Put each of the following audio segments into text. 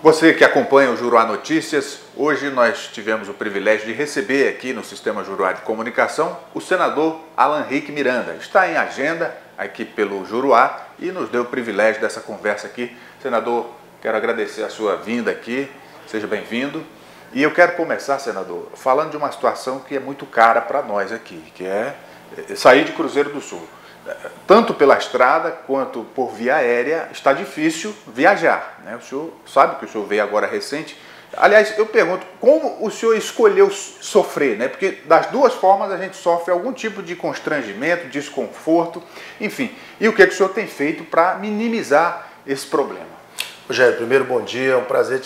Você que acompanha o Juruá Notícias, hoje nós tivemos o privilégio de receber aqui no Sistema Juruá de Comunicação o senador Alan Rick Miranda. Está em agenda aqui pelo Juruá e nos deu o privilégio dessa conversa aqui. Senador, quero agradecer a sua vinda aqui, seja bem-vindo. E eu quero começar, senador, falando de uma situação que é muito cara para nós aqui, que é sair de Cruzeiro do Sul. Tanto pela estrada quanto por via aérea está difícil viajar, né? O senhor sabe que o senhor veio agora recente. Aliás, eu pergunto, como o senhor escolheu sofrer, né? Porque das duas formas a gente sofre algum tipo de constrangimento, desconforto, enfim. E o que o senhor tem feito para minimizar esse problema? Rogério, primeiro bom dia, é um prazer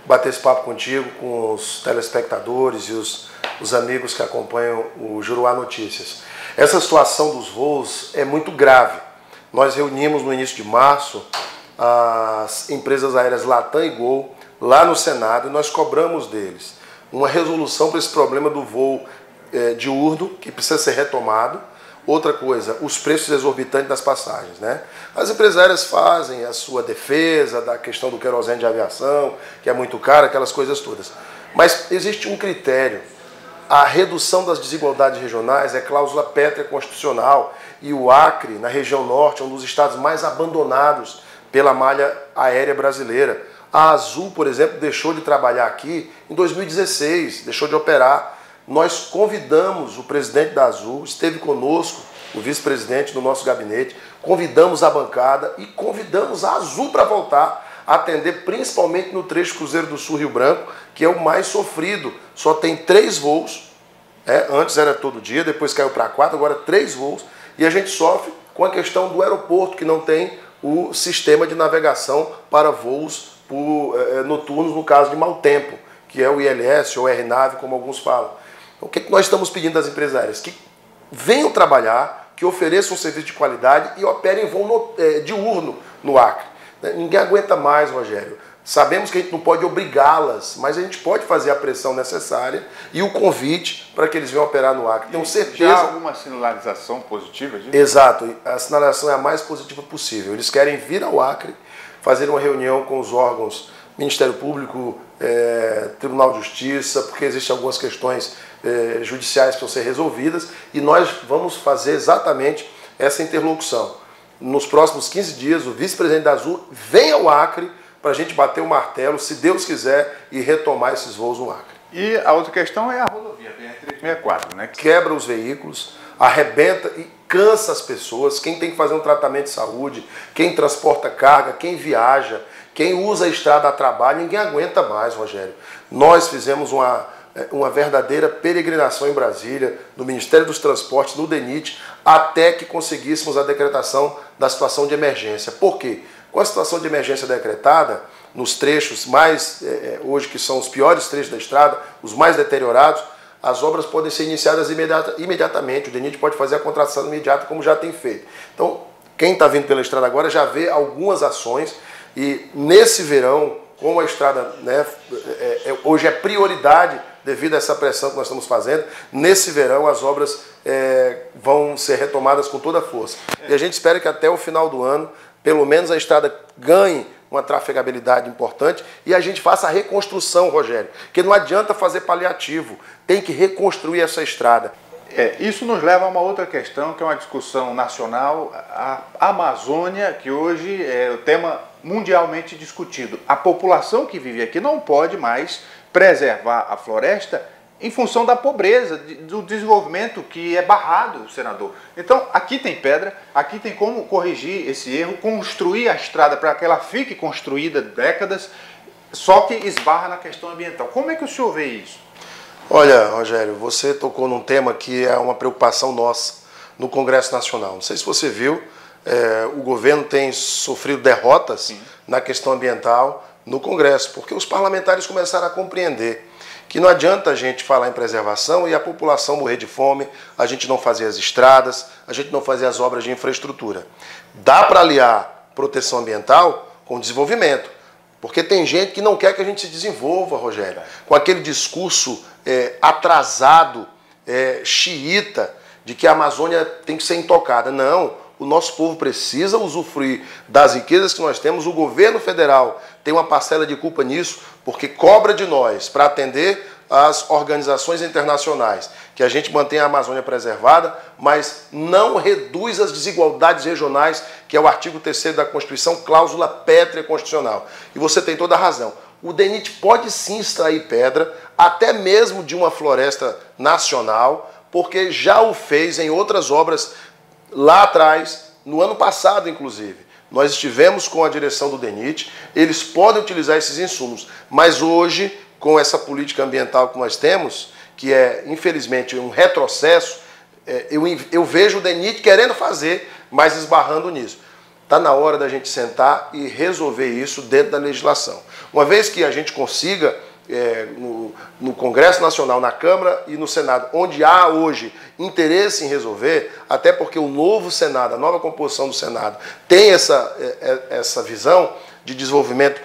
bater esse papo contigo, com os telespectadores e os amigos que acompanham o Juruá Notícias. Essa situação dos voos é muito grave. Nós reunimos no início de março as empresas aéreas Latam e Gol lá no Senado e nós cobramos deles uma resolução para esse problema do voo diurno, que precisa ser retomado. Outra coisa, os preços exorbitantes das passagens, né? As empresas aéreas fazem a sua defesa da questão do querosene de aviação, que é muito caro, aquelas coisas todas. Mas existe um critério. A redução das desigualdades regionais é cláusula pétrea constitucional e o Acre, na região norte, é um dos estados mais abandonados pela malha aérea brasileira. A Azul, por exemplo, deixou de trabalhar aqui em 2016, deixou de operar. Nós convidamos o presidente da Azul, esteve conosco, o vice-presidente do nosso gabinete, convidamos a bancada e convidamos a Azul para voltar a atender principalmente no trecho Cruzeiro do Sul Rio Branco, que é o mais sofrido. Só tem 3 voos, antes era todo dia, depois caiu para 4, agora 3 voos, e a gente sofre com a questão do aeroporto, que não tem o sistema de navegação para voos noturnos, no caso de mau tempo, que é o ILS ou RNAV, como alguns falam. Então, o que nós estamos pedindo das empresas aéreas? Que venham trabalhar, que ofereçam um serviço de qualidade e operem voo diurno no Acre. Ninguém aguenta mais, Rogério. Sabemos que a gente não pode obrigá-las, mas a gente pode fazer a pressão necessária e o convite para que eles venham operar no Acre. Tenho certeza. Já há alguma sinalização positiva disso? Exato. A sinalização é a mais positiva possível. Eles querem vir ao Acre, fazer uma reunião com os órgãos Ministério Público, Tribunal de Justiça, porque existem algumas questões judiciais que vão ser resolvidas e nós vamos fazer exatamente essa interlocução. Nos próximos 15 dias, o vice-presidente da Azul vem ao Acre para a gente bater o martelo, se Deus quiser, e retomar esses voos no Acre. E a outra questão é a rodovia BR-364, né? Quebra os veículos, arrebenta e cansa as pessoas, quem tem que fazer um tratamento de saúde, quem transporta carga, quem viaja, quem usa a estrada a trabalho, ninguém aguenta mais, Rogério. Nós fizemos uma verdadeira peregrinação em Brasília, no Ministério dos Transportes, no DENIT, até que conseguíssemos a decretação da situação de emergência. Por quê? Com a situação de emergência decretada, nos trechos mais, hoje que são os piores trechos da estrada, os mais deteriorados, as obras podem ser iniciadas imediatamente. O DENIT pode fazer a contratação imediata, como já tem feito. Então, quem está vindo pela estrada agora já vê algumas ações e nesse verão, como a estrada hoje é prioridade devido a essa pressão que nós estamos fazendo, nesse verão as obras vão ser retomadas com toda a força. E a gente espera que até o final do ano, pelo menos a estrada ganhe uma trafegabilidade importante e a gente faça a reconstrução, Rogério, porque não adianta fazer paliativo, tem que reconstruir essa estrada. Isso nos leva a uma outra questão, que é uma discussão nacional, a Amazônia, que hoje é o tema mundialmente discutido. A população que vive aqui não pode mais preservar a floresta em função da pobreza, do desenvolvimento que é barrado, senador. Então, aqui tem pedra, aqui tem como corrigir esse erro, construir a estrada para que ela fique construída décadas, só que esbarra na questão ambiental. Como é que o senhor vê isso? Olha, Rogério, você tocou num tema que é uma preocupação nossa no Congresso Nacional. Não sei se você viu, o governo tem sofrido derrotas na questão ambiental no Congresso, porque os parlamentares começaram a compreender que não adianta a gente falar em preservação e a população morrer de fome, a gente não fazer as estradas, a gente não fazer as obras de infraestrutura. Dá para aliar proteção ambiental com desenvolvimento, porque tem gente que não quer que a gente se desenvolva, Rogério, com aquele discurso atrasado, xiita, de que a Amazônia tem que ser intocada. Não, o nosso povo precisa usufruir das riquezas que nós temos. O governo federal tem uma parcela de culpa nisso, porque cobra de nós para atender as organizações internacionais, que a gente mantenha a Amazônia preservada, mas não reduz as desigualdades regionais, que é o artigo 3º da Constituição, cláusula pétrea constitucional. E você tem toda a razão. O DENIT pode sim extrair pedra, até mesmo de uma floresta nacional, porque já o fez em outras obras lá atrás, no ano passado inclusive. Nós estivemos com a direção do DENIT, eles podem utilizar esses insumos, mas hoje, com essa política ambiental que nós temos, que é, infelizmente, um retrocesso, eu vejo o DENIT querendo fazer, mas esbarrando nisso. Está na hora da gente sentar e resolver isso dentro da legislação. Uma vez que a gente consiga, no Congresso Nacional, na Câmara e no Senado, onde há hoje interesse em resolver, até porque o novo Senado, a nova composição do Senado, tem essa visão de desenvolvimento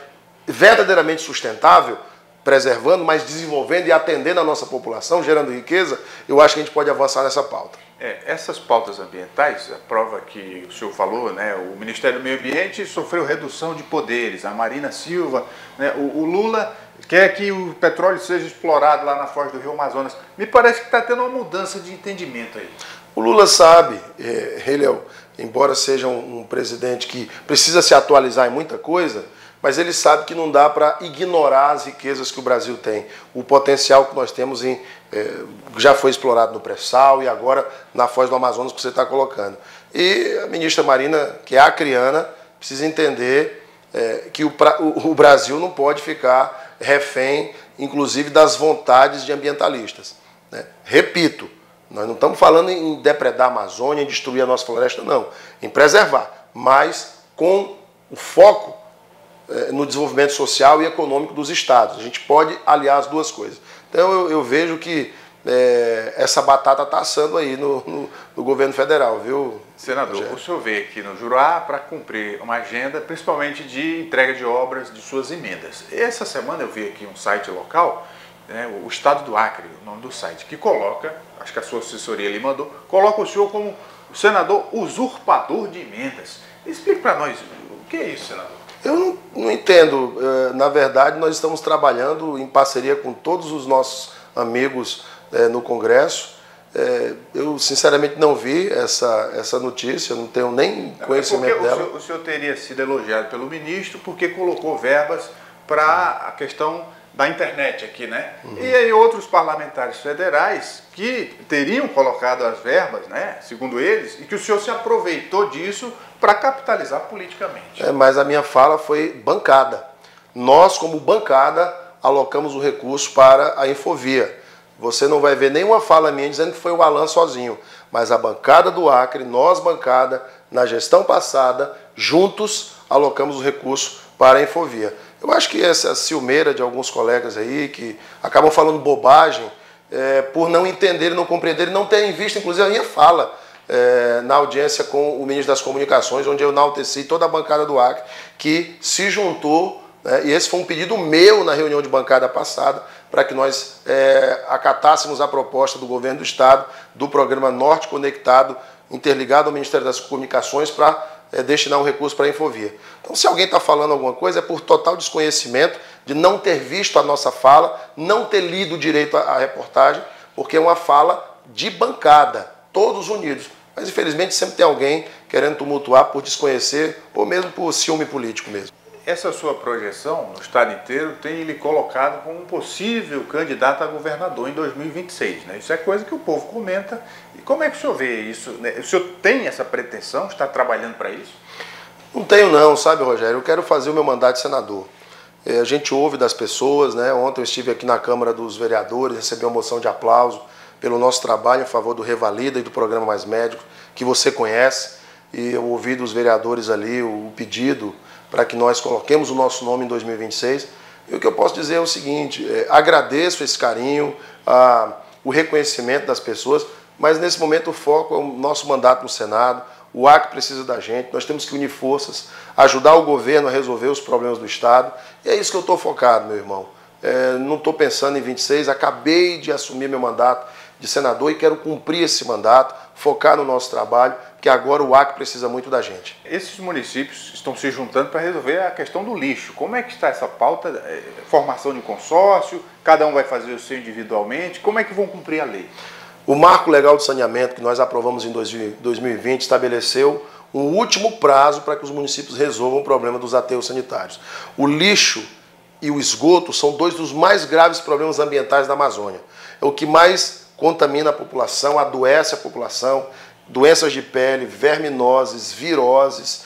verdadeiramente sustentável, preservando, mas desenvolvendo e atendendo a nossa população, gerando riqueza, eu acho que a gente pode avançar nessa pauta. Essas pautas ambientais, a prova que o senhor falou, né, o Ministério do Meio Ambiente sofreu redução de poderes, a Marina Silva, né, o Lula quer que o petróleo seja explorado lá na foz do Rio Amazonas. Me parece que está tendo uma mudança de entendimento aí. O Lula sabe, ele embora seja um presidente que precisa se atualizar em muita coisa, mas ele sabe que não dá para ignorar as riquezas que o Brasil tem. O potencial que nós temos já foi explorado no pré-sal e agora na foz do Amazonas que você está colocando. E a ministra Marina, que é acriana, precisa entender que o Brasil não pode ficar refém, inclusive, das vontades de ambientalistas, né? Repito, nós não estamos falando em depredar a Amazônia, em destruir a nossa floresta, não. Em preservar, mas com o foco no desenvolvimento social e econômico dos estados. A gente pode aliar as duas coisas. Então eu vejo que essa batata está assando aí no governo federal, viu? Senador, Rogério, o senhor veio aqui no Juruá para cumprir uma agenda, principalmente de entrega de obras de suas emendas. Essa semana eu vi aqui um site local, né, o Estado do Acre, o nome do site, que coloca, acho que a sua assessoria lhe mandou, coloca o senhor como o senador usurpador de emendas. Explique para nós, o que é isso, senador? Eu não entendo. Na verdade, nós estamos trabalhando em parceria com todos os nossos amigos no Congresso. Eu, sinceramente, não vi essa notícia, não tenho nem conhecimento dela. O senhor teria sido elogiado pelo ministro porque colocou verbas para a questão da internet aqui, né? Uhum. E aí outros parlamentares federais que teriam colocado as verbas, né, segundo eles, e que o senhor se aproveitou disso para capitalizar politicamente. Mas a minha fala foi bancada. Nós, como bancada, alocamos o recurso para a Infovia. Você não vai ver nenhuma fala minha dizendo que foi o Alan sozinho, mas a bancada do Acre, nós bancada, na gestão passada, juntos alocamos o recurso para a Infovia. Eu acho que essa ciumeira de alguns colegas aí que acabam falando bobagem por não entenderem, não compreenderem, não terem visto, inclusive, a minha fala na audiência com o ministro das Comunicações, onde eu enalteci toda a bancada do Acre, que se juntou, né, e esse foi um pedido meu na reunião de bancada passada, para que nós acatássemos a proposta do governo do Estado, do programa Norte Conectado, interligado ao Ministério das Comunicações, para destinar um recurso para a Infovia. Então, se alguém está falando alguma coisa, é por total desconhecimento, de não ter visto a nossa fala, não ter lido direito a reportagem, porque é uma fala de bancada, todos unidos. Mas, infelizmente, sempre tem alguém querendo tumultuar por desconhecer ou mesmo por ciúme político mesmo. Essa sua projeção no estado inteiro tem lhe colocado como um possível candidato a governador em 2026, né? Isso é coisa que o povo comenta. E como é que o senhor vê isso, né? O senhor tem essa pretensão, está trabalhando para isso? Não tenho não, sabe, Rogério? Eu quero fazer o meu mandato de senador. A gente ouve das pessoas, né? Ontem eu estive aqui na Câmara dos Vereadores, recebi uma moção de aplauso pelo nosso trabalho em favor do Revalida e do Programa Mais Médico, que você conhece, e eu ouvi dos vereadores ali o pedido para que nós coloquemos o nosso nome em 2026. E o que eu posso dizer é o seguinte, agradeço esse carinho, o reconhecimento das pessoas, mas nesse momento o foco é o nosso mandato no Senado. O Acre precisa da gente, nós temos que unir forças, ajudar o governo a resolver os problemas do Estado, e é isso que eu estou focado, meu irmão. Não estou pensando em 26, acabei de assumir meu mandato de senador e quero cumprir esse mandato, focar no nosso trabalho, que agora o Acre precisa muito da gente. Esses municípios estão se juntando para resolver a questão do lixo. Como é que está essa pauta? Formação de consórcio, cada um vai fazer o seu individualmente, como é que vão cumprir a lei? O Marco Legal de Saneamento, que nós aprovamos em 2020, estabeleceu um último prazo para que os municípios resolvam o problema dos aterros sanitários. O lixo e o esgoto são dois dos mais graves problemas ambientais da Amazônia. É o que mais contamina a população, adoece a população, doenças de pele, verminoses, viroses,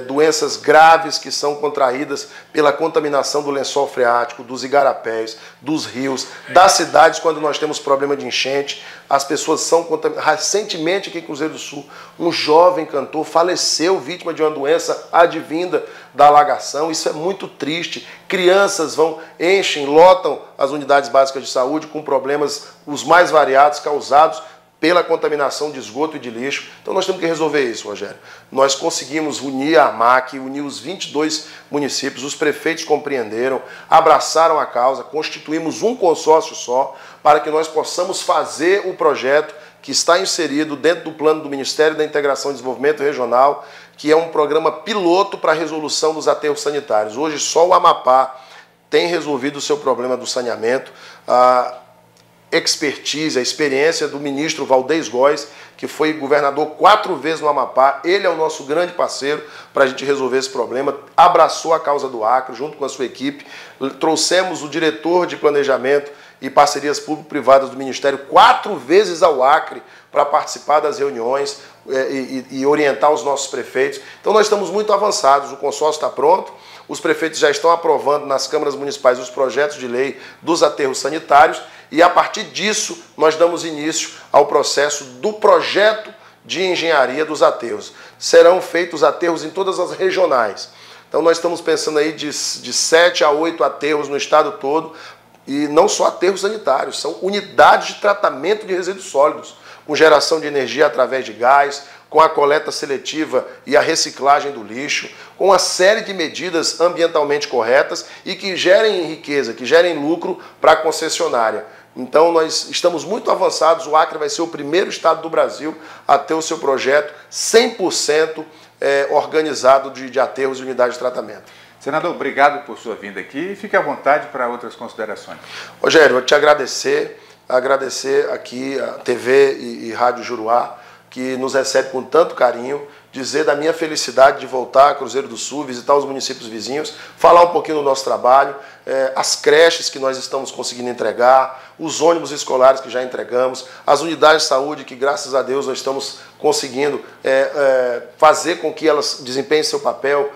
doenças graves que são contraídas pela contaminação do lençol freático, dos igarapés, dos rios, das cidades quando nós temos problema de enchente. As pessoas são contaminadas. Recentemente aqui em Cruzeiro do Sul, um jovem cantor faleceu vítima de uma doença advinda da alagação. Isso é muito triste. Crianças enchem, lotam as unidades básicas de saúde com problemas os mais variados causados pela contaminação de esgoto e de lixo. Então nós temos que resolver isso, Rogério. Nós conseguimos unir a ARMAC, unir os 22 municípios, os prefeitos compreenderam, abraçaram a causa, constituímos um consórcio só para que nós possamos fazer o projeto que está inserido dentro do plano do Ministério da Integração e Desenvolvimento Regional, que é um programa piloto para a resolução dos aterros sanitários. Hoje só o Amapá tem resolvido o seu problema do saneamento. Expertise, a experiência do ministro Valdez Góes, que foi governador 4 vezes no Amapá. Ele é o nosso grande parceiro para a gente resolver esse problema. Abraçou a causa do Acre junto com a sua equipe. Trouxemos o diretor de planejamento e parcerias público-privadas do Ministério 4 vezes ao Acre para participar das reuniões e orientar os nossos prefeitos. Então nós estamos muito avançados, o consórcio está pronto, os prefeitos já estão aprovando nas câmaras municipais os projetos de lei dos aterros sanitários e a partir disso nós damos início ao processo do projeto de engenharia dos aterros. Serão feitos aterros em todas as regionais. Então nós estamos pensando aí de 7 a 8 aterros no estado todo, e não só aterros sanitários, são unidades de tratamento de resíduos sólidos, com geração de energia através de gás, com a coleta seletiva e a reciclagem do lixo, com uma série de medidas ambientalmente corretas e que gerem riqueza, que gerem lucro para a concessionária. Então nós estamos muito avançados, o Acre vai ser o primeiro estado do Brasil a ter o seu projeto 100% organizado de aterros e unidades de tratamento. Senador, obrigado por sua vinda aqui e fique à vontade para outras considerações. Rogério, eu te agradecer aqui a TV e Rádio Juruá, que nos recebe com tanto carinho, dizer da minha felicidade de voltar a Cruzeiro do Sul, visitar os municípios vizinhos, falar um pouquinho do nosso trabalho, as creches que nós estamos conseguindo entregar, os ônibus escolares que já entregamos, as unidades de saúde que, graças a Deus, nós estamos conseguindo fazer com que elas desempenhem seu papel,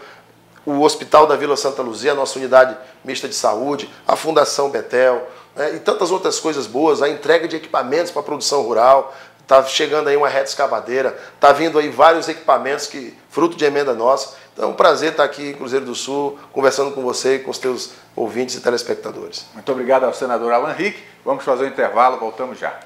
o Hospital da Vila Santa Luzia, a nossa unidade mista de saúde, a Fundação Betel, e tantas outras coisas boas, a entrega de equipamentos para a produção rural. Está chegando aí uma reta escavadeira, está vindo aí vários equipamentos que fruto de emenda nossa. Então é um prazer estar aqui em Cruzeiro do Sul, conversando com você e com os teus ouvintes e telespectadores. Muito obrigado ao senador Alan Rick. Vamos fazer um intervalo, voltamos já.